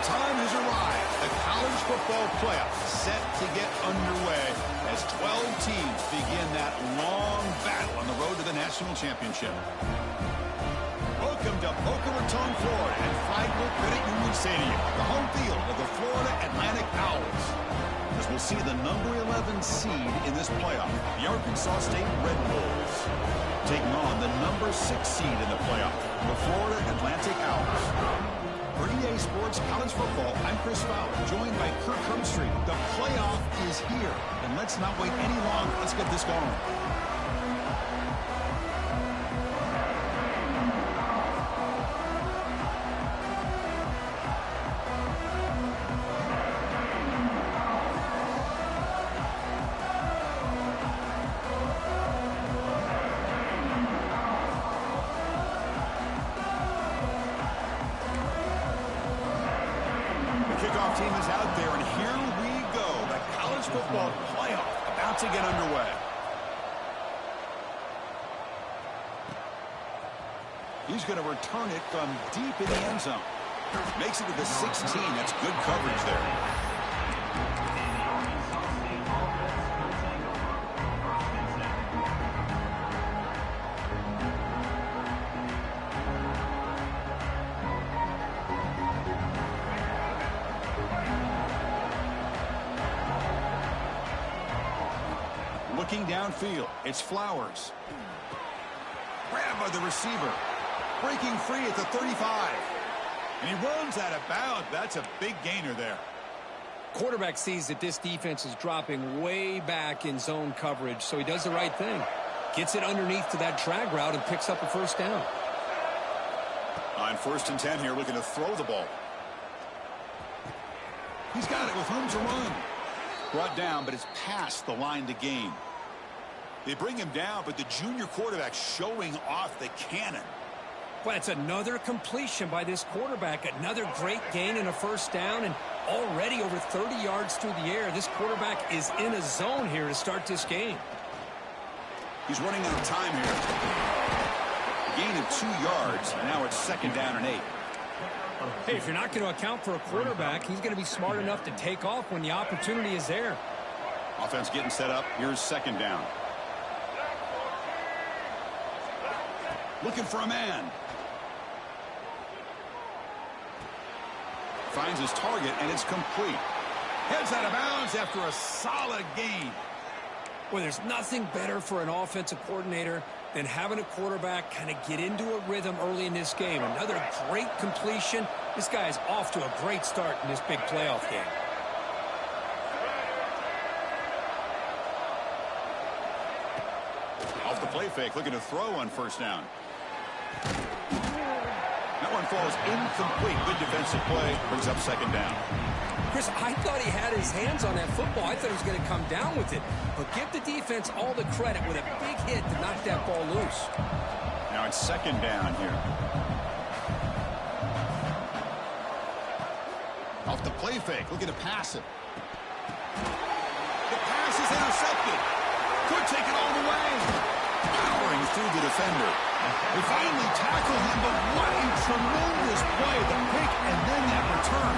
time has arrived. The college football playoff set to get underway as 12 teams begin that long battle on the road to the national championship. Welcome to Boca Raton, Florida, and Flagler Credit Union Stadium, the home field of the Florida Atlantic Owls. As we'll see the number 11 seed in this playoff, the Arkansas State Red Bulls, taking on the number 6 seed in the playoff, the Florida Atlantic Owls. For EA Sports College Football, I'm Chris Fowler, joined by Kirk Herbstreit. The playoff is here, and let's not wait any longer. Let's get this going. Kickoff team is out there, and here we go. The college football playoff about to get underway. He's going to return it from deep in the end zone. Makes it to the 16. That's good coverage there. Looking downfield, it's Flowers. Grabbed by the receiver. Breaking free at the 35. And he runs out of bounds. That's a big gainer there. Quarterback sees that this defense is dropping way back in zone coverage, so he does the right thing. Gets it underneath to that drag route and picks up a first down. On 1st and 10 here, looking to throw the ball. He's got it with room to run. Brought down, but it's past the line to gain. They bring him down, but the junior quarterback showing off the cannon. Well, it's another completion by this quarterback. Another great gain and a first down, and already over 30 yards through the air. This quarterback is in a zone here to start this game. He's running out of time here. Gain of 2 yards, and now it's 2nd down and 8. Hey, if you're not going to account for a quarterback, he's going to be smart enough to take off when the opportunity is there. Offense getting set up. Here's 2nd down. Looking for a man. Finds his target, and it's complete. Heads out of bounds after a solid gain. Well, there's nothing better for an offensive coordinator than having a quarterback kind of get into a rhythm early in this game. Another great completion. This guy is off to a great start in this big playoff game. Off the play fake, looking to throw on 1st down. That one falls incomplete. Good defensive play. Brings up 2nd down. Chris, I thought he had his hands on that football. I thought he was going to come down with it. But give the defense all the credit with a big hit to knock that ball loose. Now it's 2nd down here. Off the play fake, looking to pass it. The pass is intercepted. Could take it all the way. Powering through the defender. They finally tackle him, but what a tremendous play. The pick and then that return.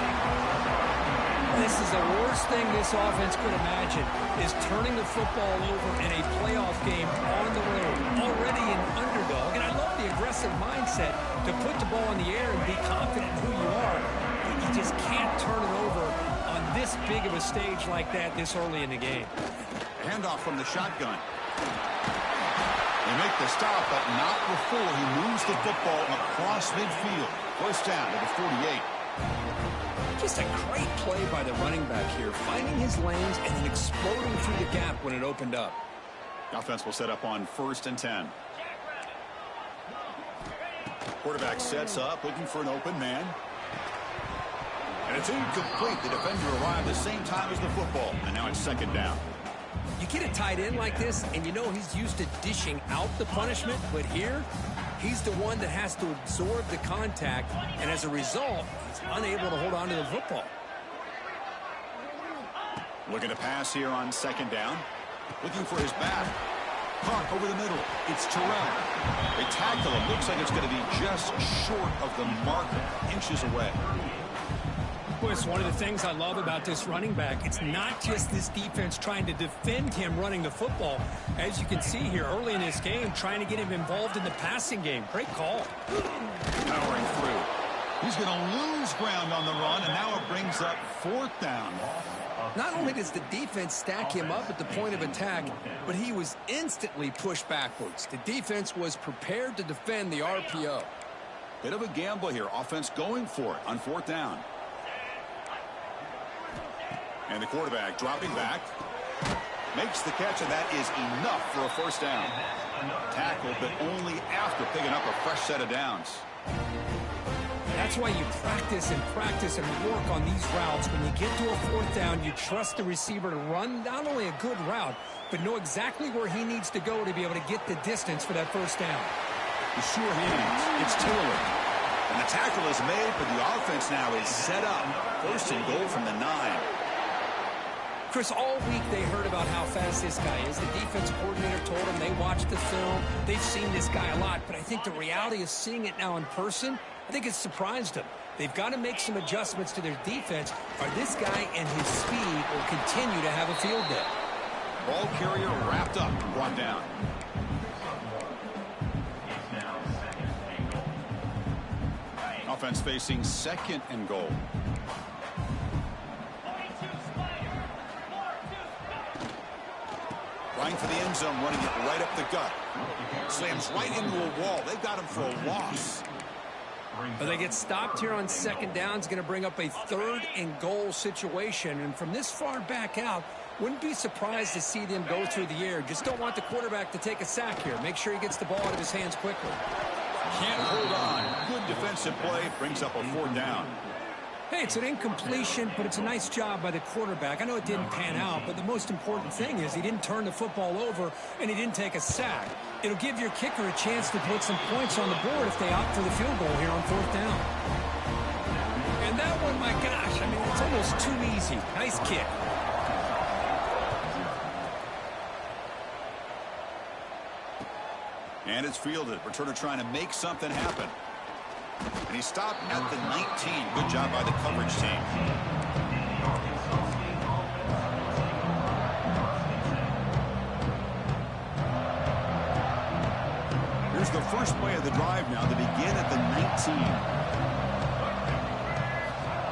This is the worst thing this offense could imagine, is turning the football over in a playoff game on the road, already an underdog. And I love the aggressive mindset to put the ball in the air and be confident in who you are. You just can't turn it over on this big of a stage like that this early in the game. Handoff from the shotgun. They make the stop, but not before he moves the football across midfield. 1st down to the 48. Just a great play by the running back here, finding his lanes and then exploding through the gap when it opened up. Offense will set up on 1st and 10. Quarterback sets up, looking for an open man. And it's incomplete. The defender arrived the same time as the football, and now it's 2nd down. You get a tight end like this, and you know he's used to dishing out the punishment, but here, he's the one that has to absorb the contact, and as a result, he's unable to hold on to the football. Looking to pass here on 2nd down. Looking for his back. Caught over the middle. It's Terrell. They tackle him. Looks like it's going to be just short of the marker. Inches away. Well, it's one of the things I love about this running back. It's not just this defense trying to defend him running the football. As you can see here early in this game, trying to get him involved in the passing game. Great call. Powering through. He's going to lose ground on the run, and now it brings up 4th down. Not only does the defense stack him up at the point of attack, but he was instantly pushed backwards. The defense was prepared to defend the RPO. Bit of a gamble here. Offense going for it on 4th down. And the quarterback dropping back. Makes the catch, and that is enough for a 1st down. Tackled, but only after picking up a fresh set of downs. That's why you practice and work on these routes. When you get to a 4th down, you trust the receiver to run not only a good route, but know exactly where he needs to go to be able to get the distance for that 1st down. The sure hands. It's Taylor. And the tackle is made, but the offense now is set up. 1st and goal from the 9. Chris, all week they heard about how fast this guy is. The defensive coordinator told them they watched the film. They've seen this guy a lot, but I think the reality of seeing it now in person, I think it's surprised them. They've got to make some adjustments to their defense, or this guy and his speed will continue to have a field day. Ball carrier wrapped up, brought down. Offense facing 2nd and goal. Running for the end zone, running it right up the gut. Slams right into a wall. They've got him for a loss. But they get stopped here on 2nd down. It's going to bring up a 3rd and goal situation. And from this far back out, wouldn't be surprised to see them go through the air. Just don't want the quarterback to take a sack here. Make sure he gets the ball out of his hands quickly. Can't hold on. Good defensive play. Brings up a 4th down. Hey, it's an incompletion, but it's a nice job by the quarterback. I know it didn't pan out, but the most important thing is he didn't turn the football over and he didn't take a sack. It'll give your kicker a chance to put some points on the board if they opt for the field goal here on 4th down. And that one, my gosh, I mean, it's almost too easy. Nice kick. And it's fielded. Returner trying to make something happen. And he stopped at the 19. Good job by the coverage team. Here's the first play of the drive now to begin at the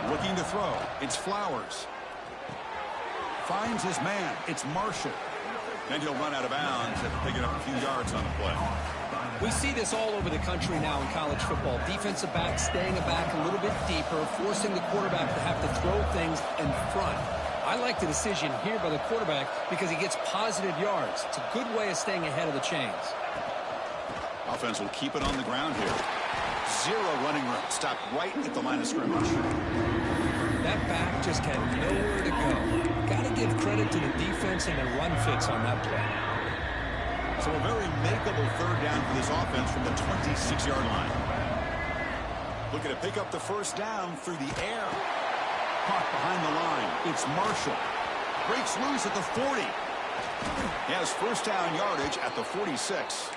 19. Looking to throw. It's Flowers. Finds his man. It's Marshall. And he'll run out of bounds after picking up a few yards on the play. We see this all over the country now in college football. Defensive backs staying back a little bit deeper, forcing the quarterback to have to throw things in front. I like the decision here by the quarterback because he gets positive yards. It's a good way of staying ahead of the chains. Offense will keep it on the ground here. 0 running room. Stopped right at the line of scrimmage. That back just had nowhere to go. Got to give credit to the defense and the run fits on that play. So a very makeable 3rd down for this offense from the 26-yard line. Looking to pick up the 1st down through the air. Caught behind the line. It's Marshall. Breaks loose at the 40. He has 1st down yardage at the 46.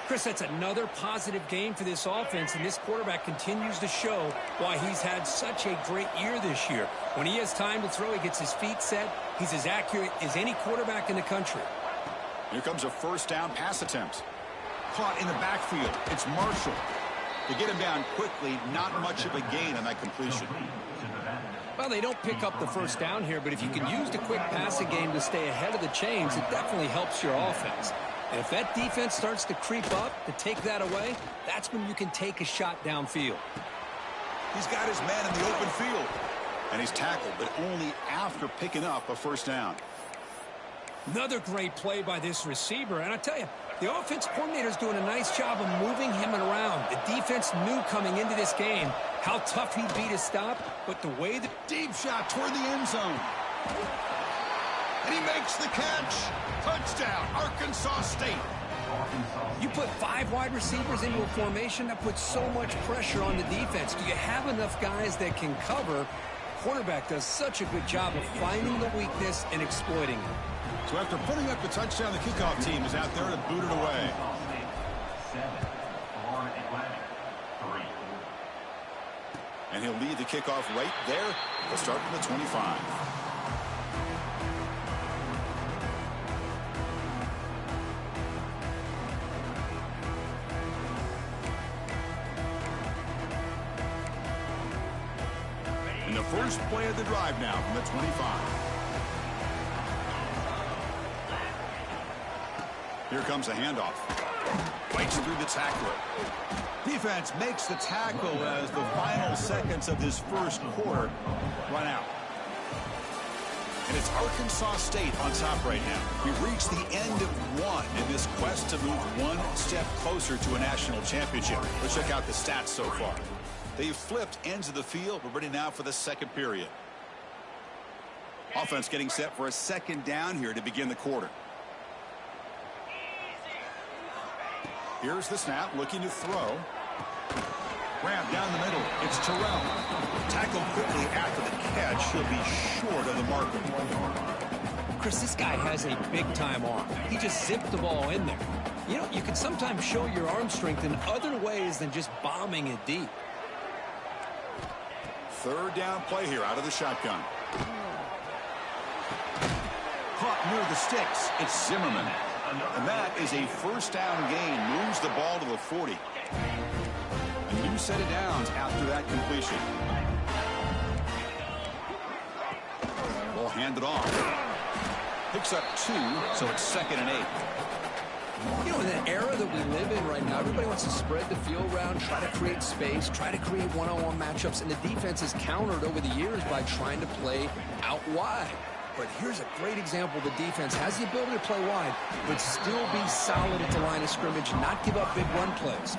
Chris, that's another positive game for this offense, and this quarterback continues to show why he's had such a great year this year. When he has time to throw, he gets his feet set. He's as accurate as any quarterback in the country. Here comes a 1st down pass attempt. Caught in the backfield. It's Marshall. To get him down quickly, not much of a gain on that completion. Well, they don't pick up the 1st down here, but if you can use the quick passing game to stay ahead of the chains, it definitely helps your offense. And if that defense starts to creep up to take that away, that's when you can take a shot downfield. He's got his man in the open field. And he's tackled, but only after picking up a 1st down. Another great play by this receiver. And I tell you, the offense coordinator is doing a nice job of moving him around. The defense knew coming into this game how tough he'd be to stop, but the way the Deep shot toward the end zone. And he makes the catch. Touchdown, Arkansas State. You put 5 wide receivers into a formation, that puts so much pressure on the defense. Do you have enough guys that can cover? Quarterback does such a good job of finding the weakness and exploiting it. So after putting up the touchdown, the kickoff team is out there to boot it away. And he'll lead the kickoff right there. They'll start from the 25. And the first play of the drive now from the 25. Here comes a handoff. Fights through the tackler. Defense makes the tackle as the final seconds of this first quarter run out. And it's Arkansas State on top right now. We've reached the end of one in this quest to move one step closer to a national championship. Let's check out the stats so far. They've flipped ends of the field. We're ready now for the second period. Offense getting set for a second down here to begin the quarter. Here's the snap, looking to throw. Grab down the middle. It's Terrell. Tackled quickly after the catch. He'll be short of the marker. Chris, this guy has a big-time arm. He just zipped the ball in there. You know, you can sometimes show your arm strength in other ways than just bombing it deep. Third down play here out of the shotgun. Caught near the sticks. It's Zimmerman. And that is a first down gain. Moves the ball to the 40. A new set of downs after that completion. Ball handed off. Picks up 2, so it's 2nd and 8. You know, in the era that we live in right now, everybody wants to spread the field around, try to create space, try to create one-on-one matchups, and the defense has countered over the years by trying to play out wide. But here's a great example. The defense has the ability to play wide, but still be solid at the line of scrimmage, not give up big run plays.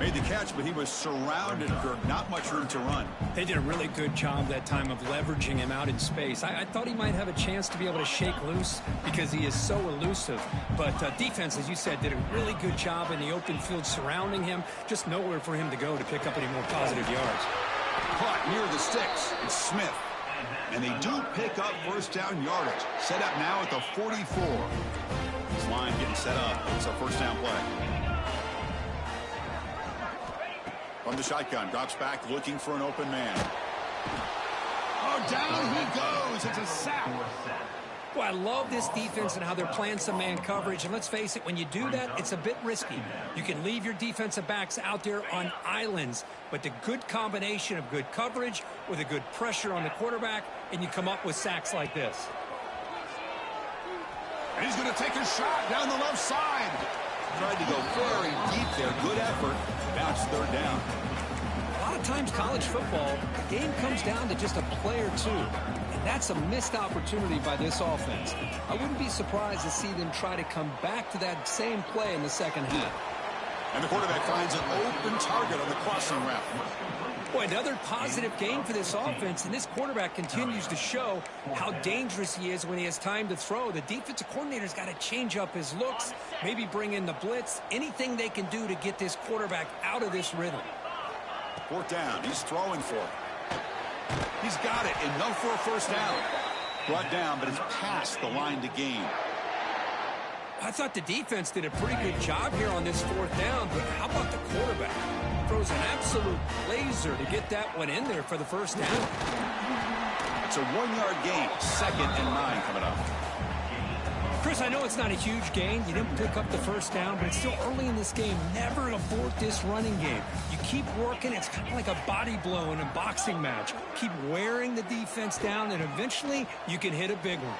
Made the catch, but he was surrounded for not much room to run. They did a really good job that time of leveraging him out in space. I thought he might have a chance to be able to shake loose because he is so elusive. But defense, as you said, did a really good job in the open field surrounding him. Just nowhere for him to go to pick up any more positive yards. Caught near the sticks. It's Smith. And they do pick up first down yardage. Set up now at the 44. This line getting set up. It's a first down play. From the shotgun, drops back looking for an open man. Oh, down he goes. It's a sack. Well, I love this defense and how they're playing some man coverage. And let's face it, when you do that, it's a bit risky. You can leave your defensive backs out there on islands, but the good combination of good coverage with a good pressure on the quarterback, and you come up with sacks like this. And he's going to take a shot down the left side. Tried to go very deep there. Good effort. Bounce third down. A lot of times college football, the game comes down to just a play or two. And that's a missed opportunity by this offense. I wouldn't be surprised to see them try to come back to that same play in the second half. And the quarterback finds an open target on the crossing route. Boy, another positive game for this offense, and this quarterback continues to show how dangerous he is when he has time to throw. The defensive coordinator's got to change up his looks, maybe bring in the blitz, anything they can do to get this quarterback out of this rhythm. Fourth down, he's throwing for it. He's got it, enough for a first down. Brought down, but it's past the line to gain. I thought the defense did a pretty good job here on this fourth down, but how about the quarterback? Throws an absolute laser to get that one in there for the first down. It's a 1-yard gain, 2nd and 9 coming up. Chris, I know it's not a huge gain. You didn't pick up the first down, but it's still early in this game. Never abort this running game. You keep working. It's kind of like a body blow in a boxing match. Keep wearing the defense down, and eventually you can hit a big one.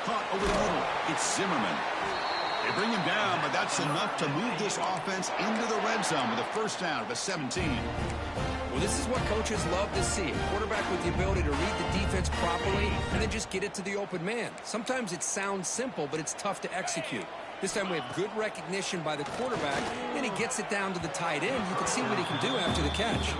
Caught over the middle. It's Zimmerman. They bring him down, but that's enough to move this offense into the red zone with a first down at the 17. Well, this is what coaches love to see. A quarterback with the ability to read the defense properly and then just get it to the open man. Sometimes it sounds simple, but it's tough to execute. This time we have good recognition by the quarterback, and he gets it down to the tight end. You can see what he can do after the catch.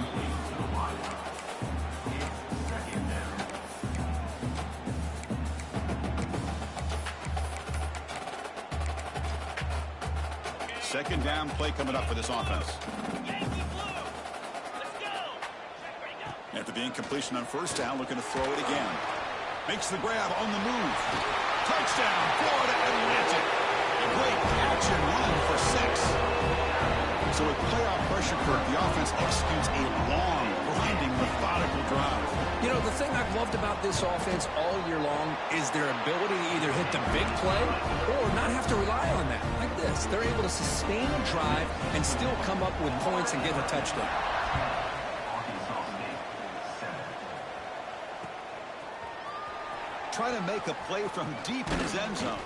Second down play coming up for this offense. After the incompletion on first down, looking to throw it again. Makes the grab on the move. Touchdown, Florida Atlantic. A great catch and run for 6. So with playoff pressure, Kirk, the offense executes a long, grinding, methodical drive. You know, the thing I've loved about this offense all year long is their ability to either hit the big play or not have to rely on that. Like this, they're able to sustain a drive and still come up with points and get a touchdown. Trying to make a play from deep in his end zone.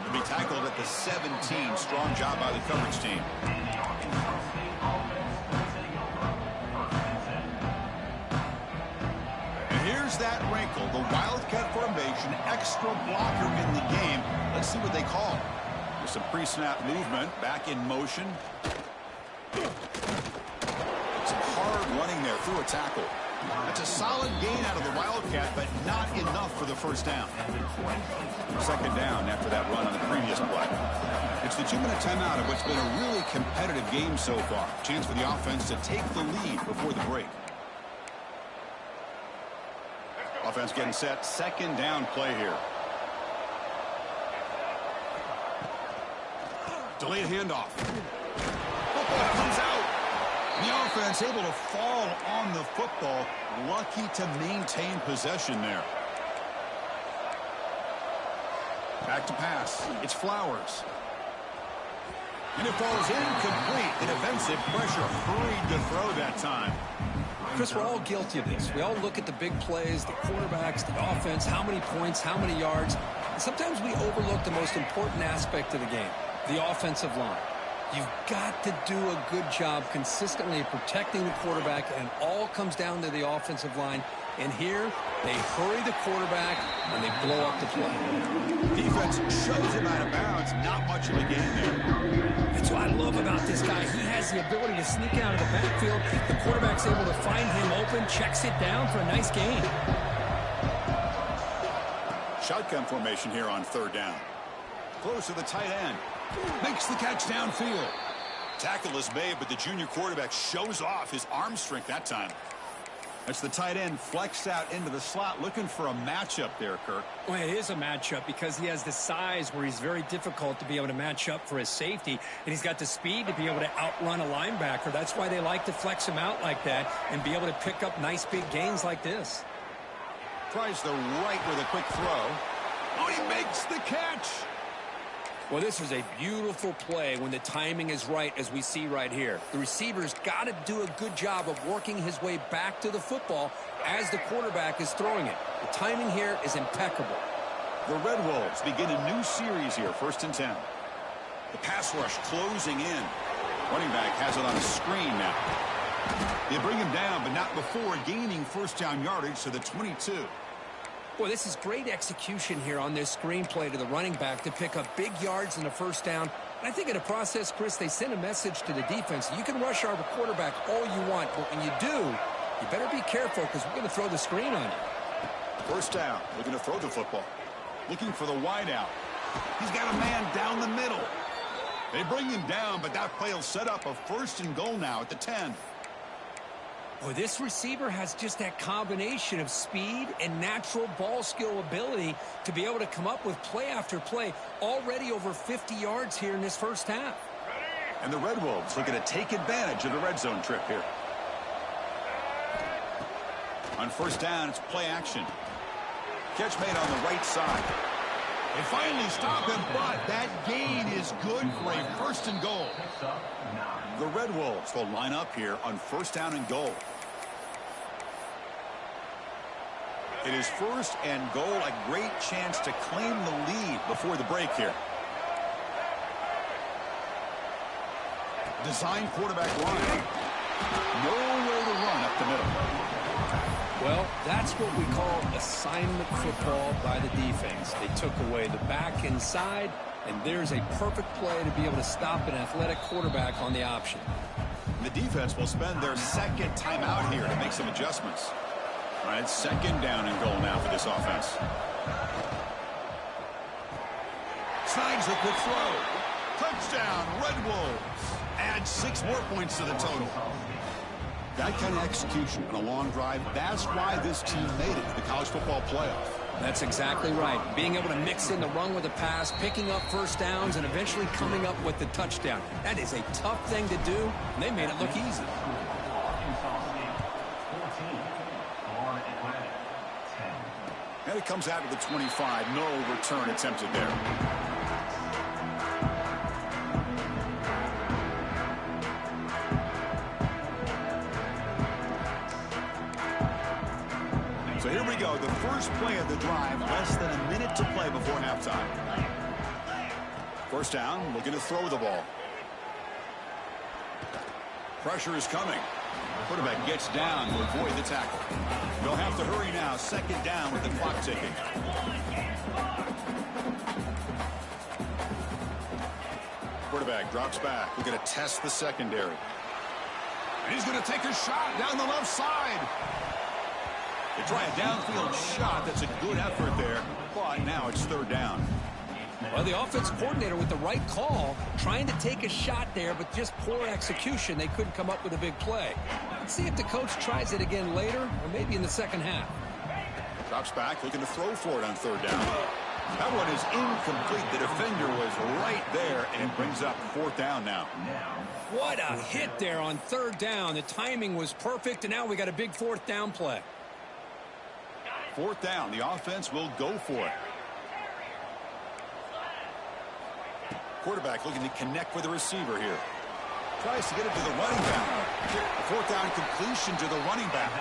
To be tackled at the 17. Strong job by the coverage team. And here's that wrinkle. The Wildcat formation, extra blocker in the game. Let's see what they call. With some pre-snap movement, back in motion. Some hard running there through a tackle. That's a solid gain out of the Wildcat, but not enough for the first down. Second down after that run on the previous play. It's the 2-minute timeout of what's been a really competitive game so far. Chance for the offense to take the lead before the break. Offense getting set. Second down play here. Delayed handoff. Football comes out. The offense able to fall on the football. Lucky to maintain possession there. Back to pass. It's Flowers. And it falls incomplete. The defensive pressure hurried to throw that time. Chris, we're all guilty of this. We all look at the big plays, the quarterbacks, the offense, how many points, how many yards. And sometimes we overlook the most important aspect of the game, the offensive line. You've got to do a good job consistently protecting the quarterback, and it all comes down to the offensive line. And here, they hurry the quarterback, and they blow up the play. Defense shows him out of bounds. Not much of a gain there. That's what I love about this guy. He has the ability to sneak out of the backfield. The quarterback's able to find him open, checks it down for a nice gain. Shotgun formation here on third down. Close to the tight end. Makes the catch downfield. Tackle is made, but the junior quarterback shows off his arm strength that time. That's the tight end flexed out into the slot, looking for a matchup there, Kirk. Well, it is a matchup because he has the size where he's very difficult to be able to match up for his safety, and he's got the speed to be able to outrun a linebacker. That's why they like to flex him out like that and be able to pick up nice big gains like this. Tries the right with a quick throw. Oh, he makes the catch. Well, this is a beautiful play when the timing is right, as we see right here. The receiver's got to do a good job of working his way back to the football as the quarterback is throwing it. The timing here is impeccable. The Red Wolves begin a new series here, 1st and 10. The pass rush closing in. Running back has it on a screen now. They bring him down, but not before gaining first down yardage to the 22. Boy, this is great execution here on this screen play to the running back to pick up big yards in the first down. And I think in the process, Chris, they send a message to the defense. You can rush our quarterback all you want, but when you do, you better be careful because we're going to throw the screen on you. First down, looking to throw the football. Looking for the wideout. He's got a man down the middle. They bring him down, but that play will set up a 1st and goal now at the 10. Boy, this receiver has just that combination of speed and natural ball skill ability to be able to come up with play after play, already over 50 yards here in this first half. And the Red Wolves looking to take advantage of the red zone trip here. On first down, it's play action. Catch made on the right side. They finally stop him, but that gain is good for a 1st and goal. The Red Wolves will line up here on 1st down and goal. It is 1st and goal, a great chance to claim the lead before the break here. Design quarterback line. Nowhere to run up the middle. Well, that's what we call assignment football by the defense. They took away the back inside, and there's a perfect play to be able to stop an athletic quarterback on the option. The defense will spend their second timeout here to make some adjustments. All right, 2nd down and goal now for this offense. Snags a quick throw. Touchdown, Red Wolves. Add 6 more points to the total. That kind of execution on a long drive, that's why this team made it to the college football playoff. That's exactly right. Being able to mix in the run with the pass, picking up first downs, and eventually coming up with the touchdown. That is a tough thing to do, and they made it look easy. And it comes out to the 25. No return attempted there. So here we go, the first play of the drive, less than a minute to play before halftime. First down, looking to throw the ball. Pressure is coming. Quarterback gets down to avoid the tackle. They'll have to hurry now, second down with the clock ticking. Quarterback drops back. We're going to test the secondary. And he's going to take a shot down the left side. They try a downfield shot. That's a good effort there. But now it's third down. Well, the offense coordinator with the right call, trying to take a shot there, but just poor execution. They couldn't come up with a big play. Let's see if the coach tries it again later, or maybe in the second half. Drops back, looking to throw for it on third down. That one is incomplete. The defender was right there, and it brings up fourth down now. What a hit there on third down. The timing was perfect, and now we got a big fourth down play. Fourth down, the offense will go for it. Quarterback looking to connect with the receiver here. Tries to get it to the running back. A fourth down completion to the running back.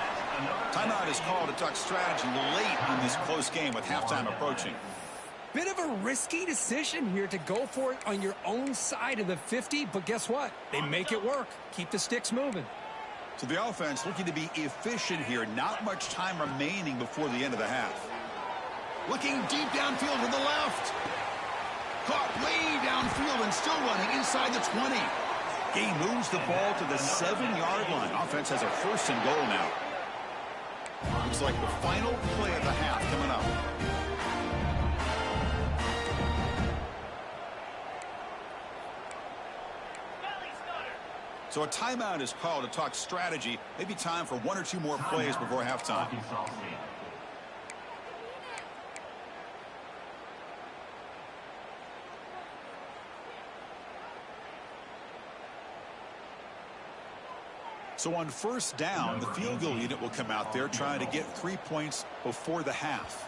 Timeout is called to talk strategy late in this close game with halftime approaching. Bit of a risky decision here to go for it on your own side of the 50, but guess what? They make it work. Keep the sticks moving. So the offense looking to be efficient here. Not much time remaining before the end of the half. Looking deep downfield to the left. Caught way downfield and still running inside the 20. He moves the ball to the 7-yard line. Offense has a first and goal now. Looks like the final play of the half coming up. So a timeout is called to talk strategy. Maybe time for one or two more plays before halftime. So on first down, the field goal unit will come out there trying to get 3 points before the half.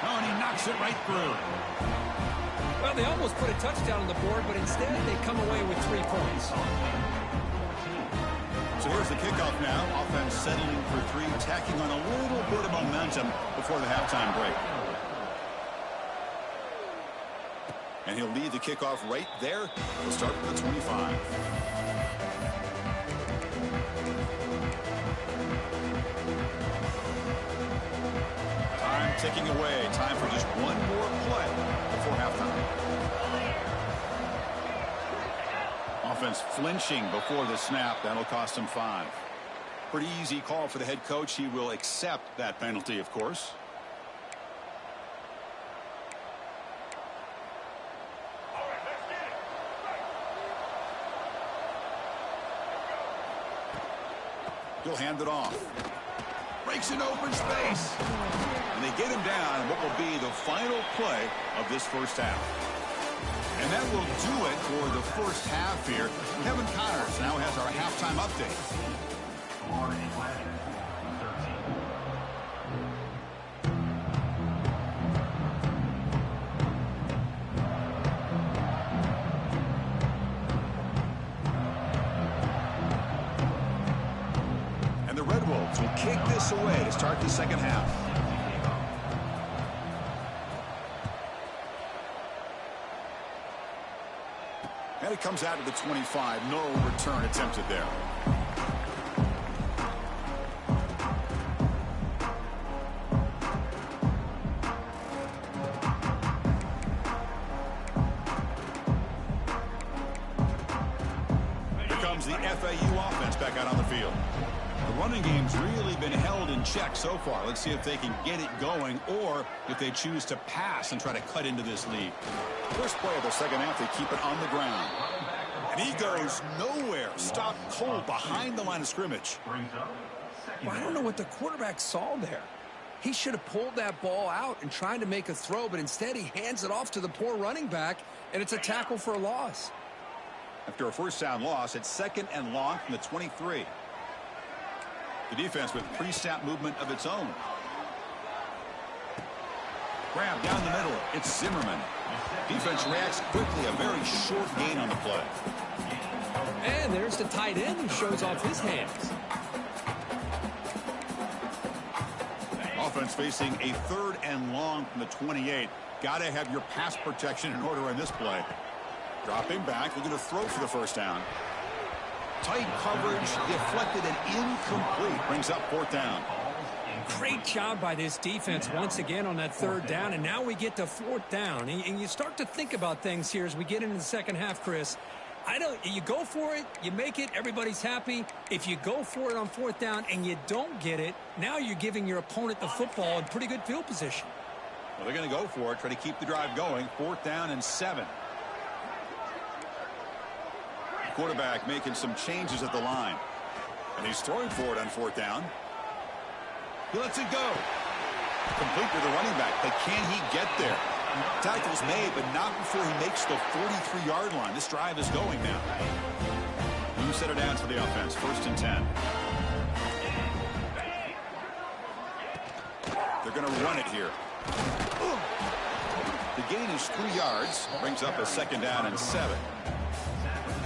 Oh, and he knocks it right through. Well, they almost put a touchdown on the board, but instead they come away with 3 points. So here's the kickoff now. Offense settling for 3, tacking on a little bit of momentum before the halftime break. And he'll lead the kickoff right there. We'll start with the 25. Time ticking away. Time for just one more play before halftime. Offense flinching before the snap. That'll cost him 5. Pretty easy call for the head coach. He will accept that penalty, of course. He'll hand it off. Breaks an open space. And they get him down what will be the final play of this first half. And that will do it for the first half here. Kevin Connors now has our halftime update. And the Red Wolves will kick this away to start the second half. And it comes out to the 25. No return attempted there. Here comes the FAU offense back out on the field. The running game's really been held in check so far. Let's see if they can get it going or if they choose to pass and try to cut into this lead. First play of the second half, they keep it on the ground. And he goes nowhere. Stopped cold behind the line of scrimmage. Well, I don't know what the quarterback saw there. He should have pulled that ball out and tried to make a throw, but instead he hands it off to the poor running back, and it's a tackle for a loss. After a first down loss, it's 2nd and long from the 23. The defense with pre-snap movement of its own. Grab down the middle. It's Zimmerman. Defense reacts quickly. A very short gain on the play. And there's the tight end who shows off his hands. Offense facing a 3rd and long from the 28. Got to have your pass protection in order on this play. Dropping back, looking to throw for the first down. Tight coverage, deflected and incomplete. Brings up 4th down. Great job by this defense once again on that 3rd down, and now we get to 4th down. And you start to think about things here as we get into the second half, Chris. You go for it, you make it, everybody's happy. If you go for it on 4th down and you don't get it, now you're giving your opponent the football in pretty good field position. Well, they're going to go for it, try to keep the drive going. 4th down and 7. Quarterback making some changes at the line. And he's throwing for it on 4th down. He lets it go. Complete to the running back, but can he get there? Tackle's made, but not before he makes the 43-yard line. This drive is going now. You set it down for the offense. 1st and 10. They're going to run it here. The gain is 3 yards. Brings up a 2nd down and 7.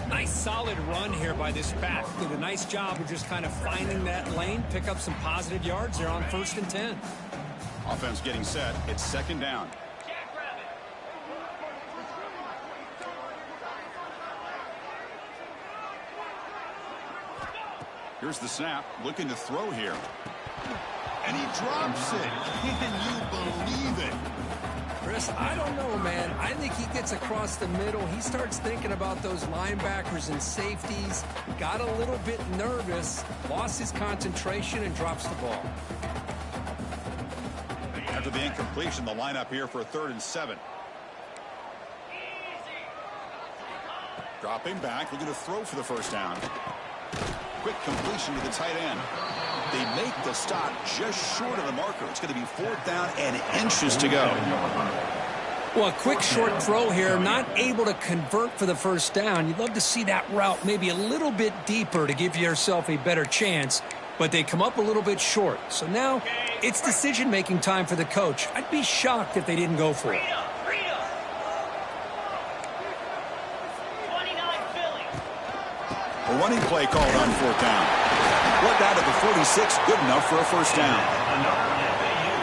Nice solid run here by this back. Did a nice job of just kind of finding that lane, pick up some positive yards. They're on 1st and 10. Offense getting set. It's 2nd down. Here's the snap. Looking to throw here. And he drops it. Can you believe it? Chris, I don't know, man. I think he gets across the middle. He starts thinking about those linebackers and safeties. Got a little bit nervous, lost his concentration, and drops the ball. After the incompletion, the lineup here for a 3rd and 7. Dropping back, looking to throw for the first down. Quick completion to the tight end. They make the stop just short of the marker. It's going to be 4th down and inches to go. Well, a quick short throw here, not able to convert for the first down. You'd love to see that route maybe a little bit deeper to give yourself a better chance, but they come up a little bit short. So now it's decision-making time for the coach. I'd be shocked if they didn't go for it. A running play called on 4th down. Worked out at the 46, good enough for a first down.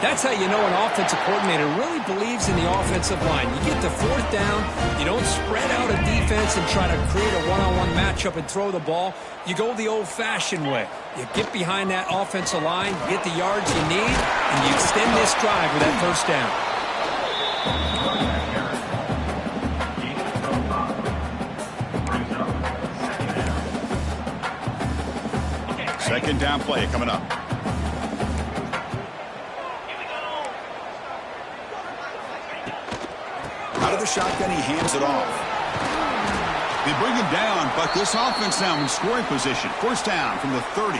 That's how you know an offensive coordinator really believes in the offensive line. You get to 4th down, you don't spread out a defense and try to create a one-on-one matchup and throw the ball. You go the old-fashioned way. You get behind that offensive line, you get the yards you need, and you extend this drive with that first down. 2nd down play coming up. Out of the shotgun, he hands it off. They bring him down, but this offense now in scoring position. 1st down from the 30.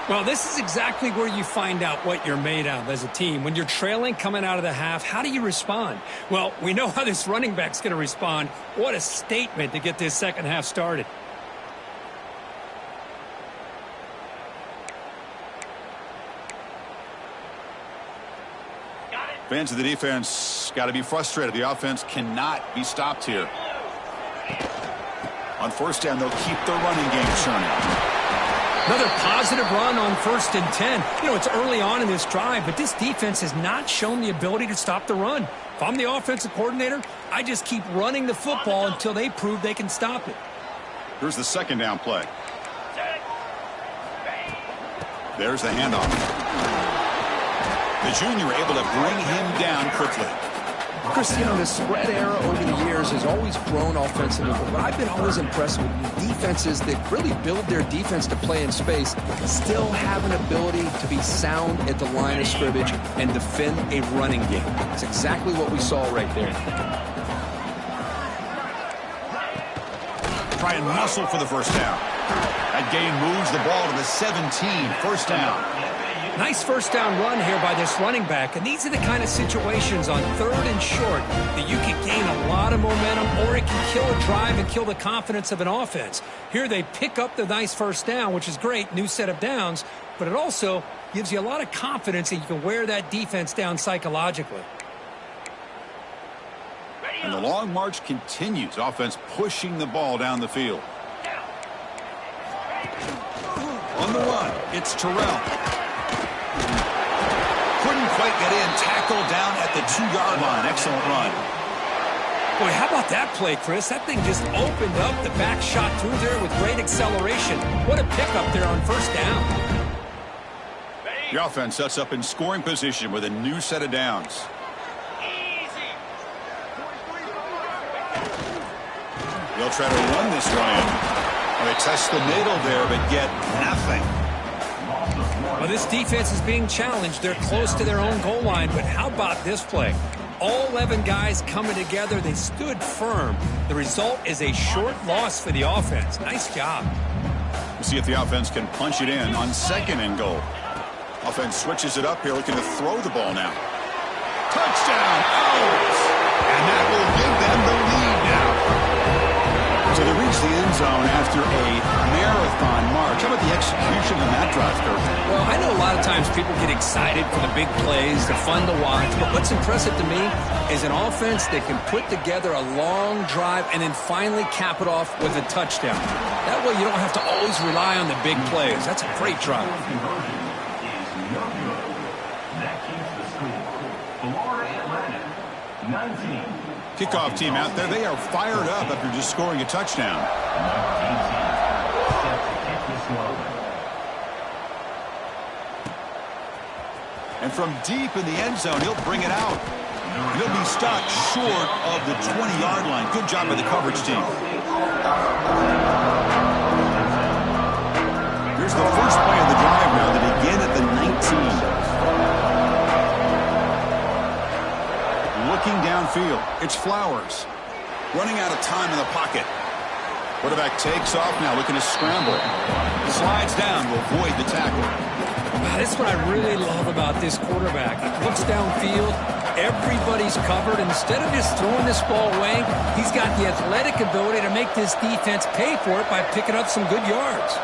Well, this is exactly where you find out what you're made of as a team. When you're trailing coming out of the half, how do you respond? Well, we know how this running back's going to respond. What a statement to get this second half started. Fans of the defense got to be frustrated. The offense cannot be stopped here. On 1st down, they'll keep their running game churning. Another positive run on 1st and 10. You know, it's early on in this drive, but this defense has not shown the ability to stop the run. If I'm the offensive coordinator, I just keep running the football until they prove they can stop it. Here's the 2nd down play. There's the handoff. The junior able to bring him down quickly. Chris, you know, the spread era over the years has always grown offensively, but I've been always impressed with defenses that really build their defense to play in space, still have an ability to be sound at the line of scrimmage and defend a running game. That's exactly what we saw right there. Try and muscle for the first down. That gain moves the ball to the 17. 1st down. Nice first down run here by this running back, and these are the kind of situations on 3rd and short that you can gain a lot of momentum, or it can kill a drive and kill the confidence of an offense. Here they pick up the nice first down, which is great, new set of downs, but it also gives you a lot of confidence that you can wear that defense down psychologically. And the long march continues. Offense pushing the ball down the field. On the run, it's Terrell. Couldn't quite get in. Tackled down at the 2-yard line. Excellent run. Boy, how about that play, Chris? That thing just opened up. The back shot through there with great acceleration. What a pickup there on first down. The offense sets up in scoring position with a new set of downs. They'll try to run this one in. They test the middle there, but get nothing. Well, this defense is being challenged. They're close to their own goal line, but how about this play? All 11 guys coming together. They stood firm. The result is a short loss for the offense. Nice job. We'll see if the offense can punch it in on 2nd and goal. Offense switches it up here, looking to throw the ball now. Touchdown, Owls! And that will give them the lead now. So they reach the end zone after a marathon march. How about the execution on that drive, Kirk? Well, I know a lot of times people get excited for the big plays. They're fun to watch. But what's impressive to me is an offense that can put together a long drive and then finally cap it off with a touchdown. That way you don't have to always rely on the big plays. That's a great drive. Kickoff team out there. They are fired up after just scoring a touchdown. And from deep in the end zone, he'll bring it out. He'll be stopped short of the 20-yard line. Good job by the coverage team. Here's the first play of the drive now. They begin at the 19. Looking downfield, it's Flowers. Running out of time in the pocket. Quarterback takes off now, looking to scramble. Slides down to avoid the tackle. That's what I really love about this quarterback. He looks downfield, everybody's covered. Instead of just throwing this ball away, he's got the athletic ability to make this defense pay for it by picking up some good yards.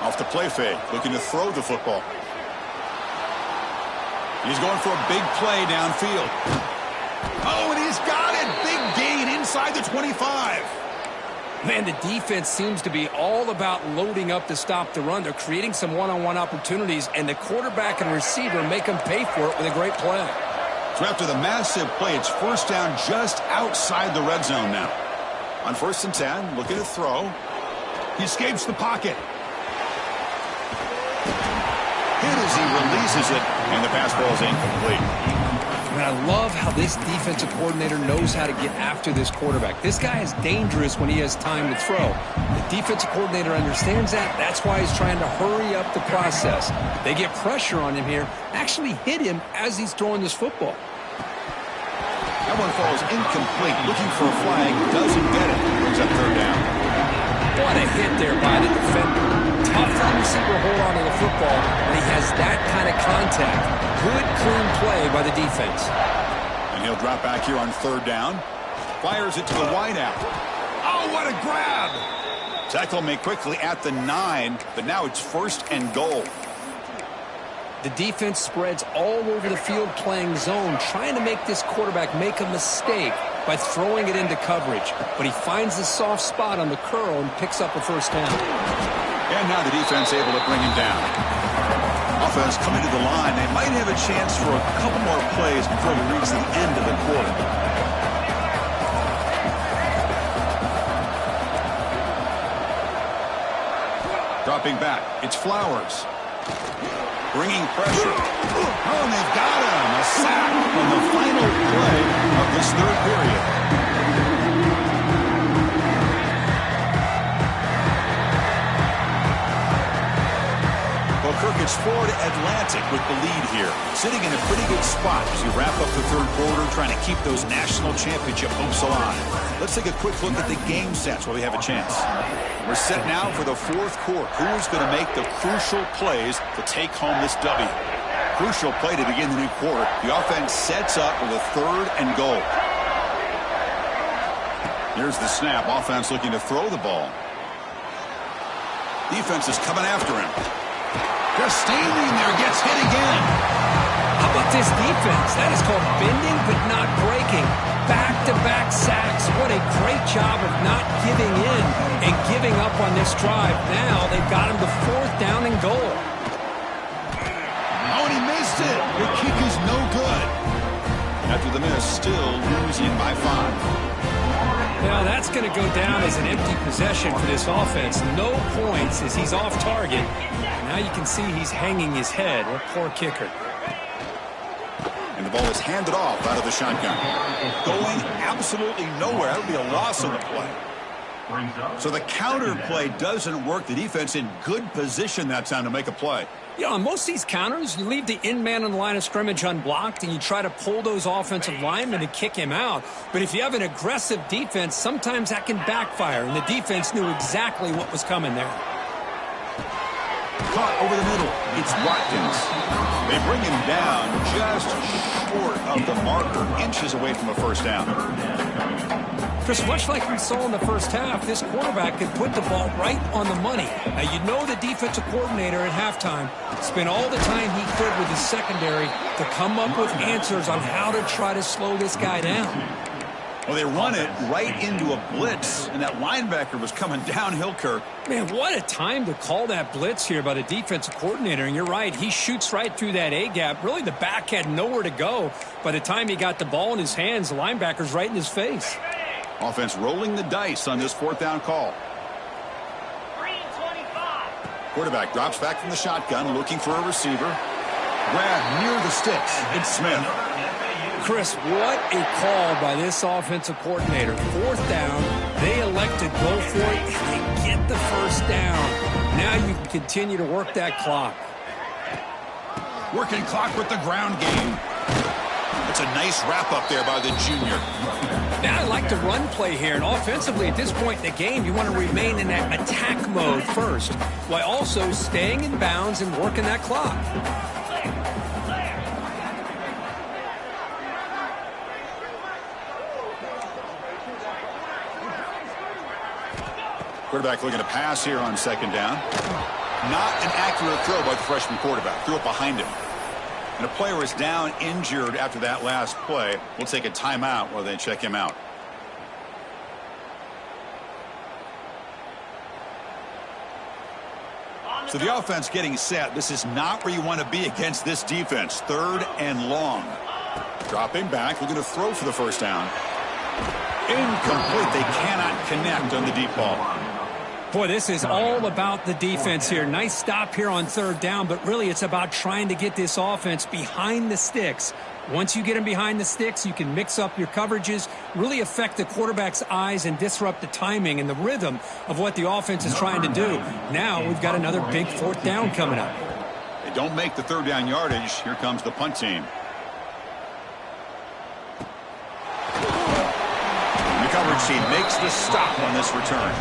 Off the play fake, looking to throw the football. He's going for a big play downfield. Oh, and he's got it. Big gain inside the 25. Man, the defense seems to be all about loading up to stop the run. They're creating some one-on-one opportunities, and the quarterback and receiver make them pay for it with a great play. So after the massive play, it's first down just outside the red zone now. On 1st and 10, looking to throw. He escapes the pocket. Hit as he releases it, and the pass ball is incomplete. And I love how this defensive coordinator knows how to get after this quarterback. This guy is dangerous when he has time to throw. The defensive coordinator understands that. That's why he's trying to hurry up the process. They get pressure on him here, actually hit him as he's throwing this football. That one falls incomplete. Looking for a flag, doesn't get it. Brings up 3rd down. What a hit there by the defender. Tough for the receiver to hold on to the football when he has that kind of contact. Good, clean play by the defense. And he'll drop back here on 3rd down. Fires it to the wideout. Oh, what a grab! Tackle made quickly at the 9, but now it's 1st and goal. The defense spreads all over the field playing zone, trying to make this quarterback make a mistake by throwing it into coverage. But he finds the soft spot on the curl and picks up a first down. And now the defense able to bring him down. Offense coming to the line. They might have a chance for a couple more plays before we reach the end of the quarter. Dropping back, it's Flowers. Bringing pressure. Oh, and they've got him. A sack on the final play of this 3rd period. Well, Kirk, it's Florida Atlantic with the lead here. Sitting in a pretty good spot as you wrap up the 3rd quarter, trying to keep those national championship hopes alive. Let's take a quick look at the game sets while we have a chance. We're set now for the fourth quarter. Who's going to make the crucial plays to take home this W? Crucial play to begin the new quarter. The offense sets up with a 3rd and goal. Here's the snap. Offense looking to throw the ball. Defense is coming after him. Just standing there, gets hit again. How about this defense? That is called bending but not breaking. Back-to-back sacks. What a great job of not giving in and giving up on this drive. Now they've got him to 4th down and goal. Oh, and he missed it. The kick is no good. After the miss, still losing by 5. Now that's going to go down as an empty possession for this offense. No points as he's off target. Now you can see he's hanging his head. What poor kicker. And the ball is handed off out of the shotgun. Going absolutely nowhere. That would be a loss on the play. So the counter play doesn't work. The defense in good position that time to make a play. Yeah, on most of these counters, you leave the in-man on the line of scrimmage unblocked, and you try to pull those offensive linemen and kick him out. But if you have an aggressive defense, sometimes that can backfire, and the defense knew exactly what was coming there. Caught over the middle. It's Watkins. They bring him down just short of the marker, inches away from a 1st down. Chris, much like we saw in the first half, this quarterback could put the ball right on the money. Now, you know the defensive coordinator at halftime spent all the time he could with his secondary to come up with answers on how to try to slow this guy down. Well, they run it right into a blitz, and that linebacker was coming downhill, Kirk. Man, what a time to call that blitz here by the defensive coordinator. And you're right, he shoots right through that A-gap. Really, the back had nowhere to go. By the time he got the ball in his hands, the linebacker's right in his face. Offense rolling the dice on this 4th down call. Quarterback drops back from the shotgun, looking for a receiver. Grab near the sticks. It's Smith. Chris, what a call by this offensive coordinator. 4th down, they elect to go for it, and they get the 1st down. Now you can continue to work that clock. Working clock with the ground game. It's a nice wrap up there by the junior. Now I like the run play here, and offensively at this point in the game, you want to remain in that attack mode first, while also staying in bounds and working that clock. Quarterback looking to pass here on 2nd down. Not an accurate throw by the freshman quarterback. Threw it behind him. And a player is down injured after that last play. We'll take a timeout while they check him out. So the offense getting set. This is not where you want to be against this defense. 3rd and long. Dropping back, looking to throw for the 1st down. Incomplete. They cannot connect on the deep ball. Boy, this is all about the defense here. Nice stop here on 3rd down, but really it's about trying to get this offense behind the sticks. Once you get them behind the sticks, you can mix up your coverages, really affect the quarterback's eyes and disrupt the timing and the rhythm of what the offense is trying to do. Now we've got another big 4th down coming up. They don't make the 3rd down yardage. Here comes the punt team. The coverage team makes the stop on this return.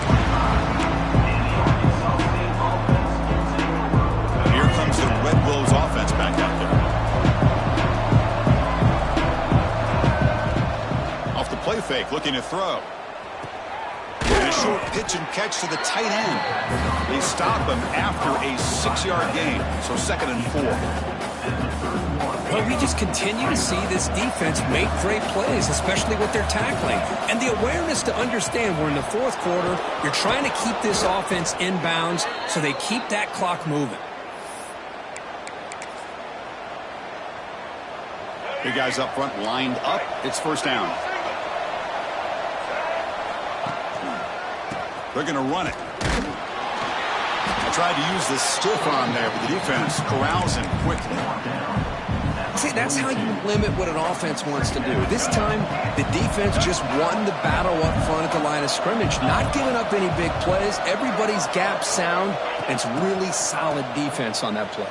Here comes the Red Wolves offense back out there. Off the play fake, looking to throw. And a short pitch and catch to the tight end. They stop him after a 6-yard gain. So 2nd and 4. Well, we just continue to see this defense make great plays, especially with their tackling. And the awareness to understand we're in the 4th quarter, you're trying to keep this offense in bounds so they keep that clock moving. Big guys up front lined up. It's 1st down. They're going to run it. I tried to use the stiff arm there, but the defense corrals him quickly. See, that's how you limit what an offense wants to do. This time, the defense just won the battle up front at the line of scrimmage, not giving up any big plays. Everybody's gap sound, and it's really solid defense on that play.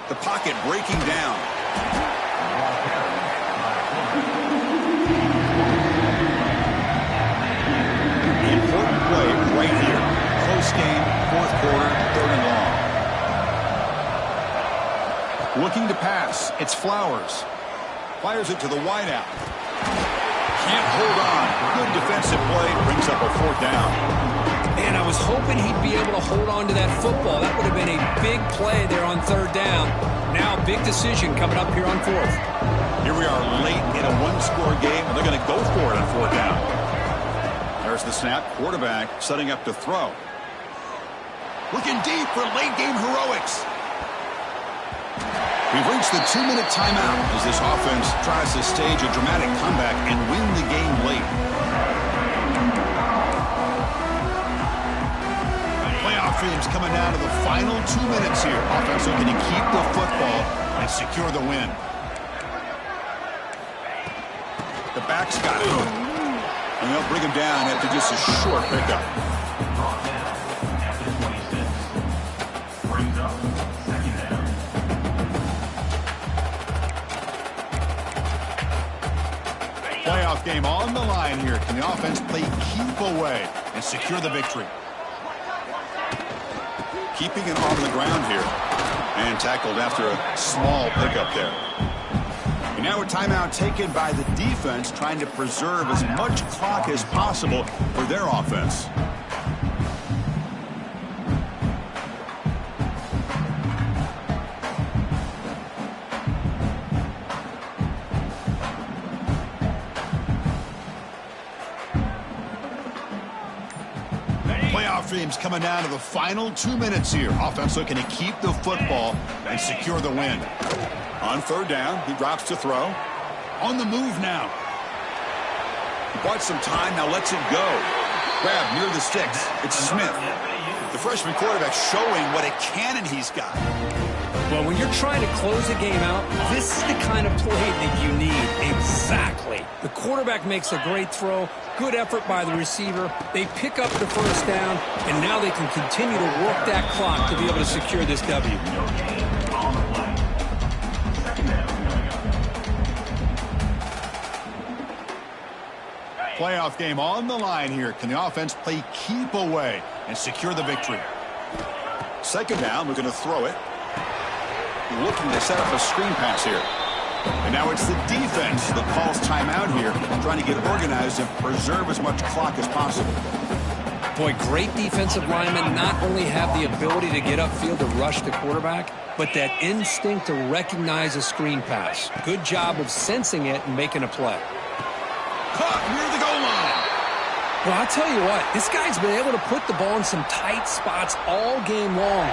The pocket breaking down. Important play right here. Looking to pass. It's Flowers. Fires it to the wideout. Can't hold on. Good defensive play. Brings up a 4th down. Man, I was hoping he'd be able to hold on to that football. That would have been a big play there on 3rd down. Now, big decision coming up here on 4th. Here we are late in a 1-score game, and they're going to go for it on 4th down. There's the snap. Quarterback setting up to throw. Looking deep for late-game heroics. We've reached the 2-minute timeout as this offense tries to stage a dramatic comeback and win the game late. Playoff dreams coming down to the final 2 minutes here. Offense looking to keep the football and secure the win. The back's got it. And they'll bring him down after just a short pickup. Playoff game on the line here. Can the offense play keep away and secure the victory? Keeping it on the ground here. And tackled after a small pickup there. And now a timeout taken by the defense, trying to preserve as much clock as possible for their offense. Playoff dreams coming down to the final 2 minutes here. Offense looking to keep the football and secure the win. On 3rd down, he drops to throw. On the move now. He bought some time, now lets it go. Grab near the sticks. It's Smith. The freshman quarterback showing what a cannon he's got. Well, when you're trying to close a game out, this is the kind of play that you need. Exactly. The quarterback makes a great throw. Good effort by the receiver. They pick up the 1st down, and now they can continue to work that clock to be able to secure this W. Playoff game on the line here. Can the offense play keep away and secure the victory? 2nd down, we're going to throw it. Looking to set up a screen pass here. And now it's the defense that calls timeout here, trying to get organized and preserve as much clock as possible. Boy, great defensive linemen not only have the ability to get upfield to rush the quarterback, but that instinct to recognize a screen pass. Good job of sensing it and making a play. Caught near the goal line. Well, I'll tell you what, this guy's been able to put the ball in some tight spots all game long.